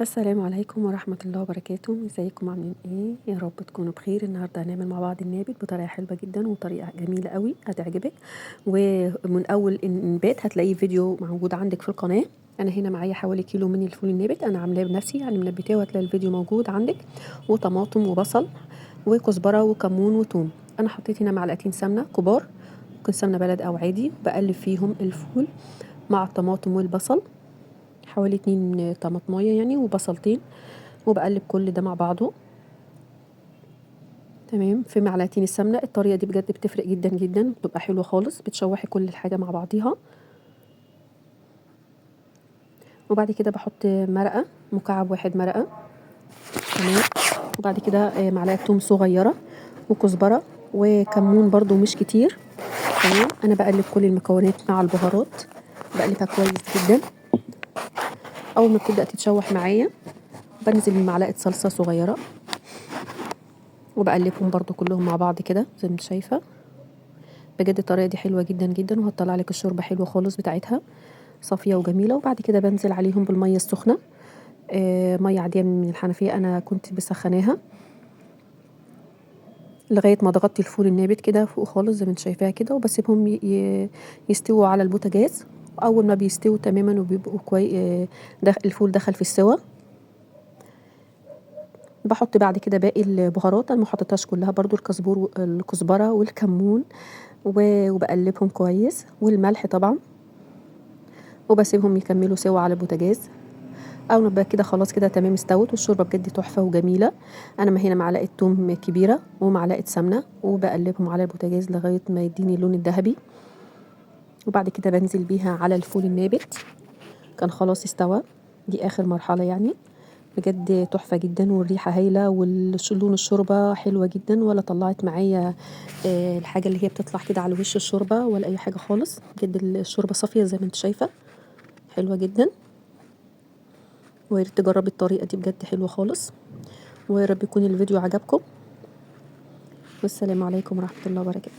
السلام عليكم ورحمة الله وبركاته. ازيكم عاملين ايه؟ يا رب تكونوا بخير. النهارده هنعمل مع بعض النابت بطريقه حلوه جدا وطريقه جميله قوي هتعجبك. ومن اول النبات هتلاقيه فيديو موجود عندك في القناه. انا هنا معايا حوالي كيلو من الفول النابت، انا عاملاه بنفسي يعني منبتاه، وهتلاقي الفيديو موجود عندك. وطماطم وبصل وكزبره وكمون وثوم. انا حطيت هنا معلقتين سمنه كبار، ممكن سمنه بلد او عادي، بقلب فيهم الفول مع الطماطم والبصل، حوالي 2 طماطمايه يعني وبصلتين، وبقلب كل ده مع بعضه. تمام، في معلقتين السمنه. الطريقه دي بجد بتفرق جدا جدا، بتبقى حلوه خالص، بتشوحي كل الحاجه مع بعضيها. وبعد كده بحط مرقه، مكعب واحد مرقه. تمام. وبعد كده معلقه توم صغيره وكزبره وكمون برضو مش كتير. تمام. انا بقلب كل المكونات مع البهارات، بقلبها كويس جدا. اول ما بتبدا تتشوح معايا بنزل بمعلقه صلصه صغيره، وبقلبهم برضو كلهم مع بعض كده زي ما انت شايفه. بجد الطريقه دي حلوه جدا جدا، وهتطلع لك الشوربه حلوه خالص بتاعتها، صافيه وجميله. وبعد كده بنزل عليهم بالميه السخنه، ميه عاديه من الحنفيه، انا كنت بسخناها لغايه ما ضغطت الفول النابت كده فوق خالص زي ما انت شايفاها كده، وبسيبهم يستووا على البوتاجاز. اول ما بيستووا تماما وبيبقوا الفول دخل في السوا، بحط بعد كده باقي البهارات. انا ما حطيتهاش كلها برضو، الكزبره والكمون، وبقلبهم كويس، والملح طبعا، وبسيبهم يكملوا سوا على البوتاجاز. اول ما بقى كده خلاص كده تمام استوت، والشوربه بجد تحفه وجميله. انا ما هنا معلقه توم كبيره ومعلقه سمنه، وبقلبهم على البوتاجاز لغايه ما يديني اللون الذهبي. وبعد كده بنزل بيها على الفول النابت، كان خلاص استوى. دي اخر مرحله يعني. بجد تحفه جدا، والريحه هايله، ولون الشوربه حلوه جدا، ولا طلعت معايا الحاجه اللي هي بتطلع كده على وش الشوربه ولا اي حاجه خالص. بجد الشوربه صافيه زي ما انت شايفه، حلوه جدا. وياريت تجربي الطريقه دي، بجد حلوه خالص. ويا رب يكون الفيديو عجبكم، والسلام عليكم ورحمه الله وبركاته.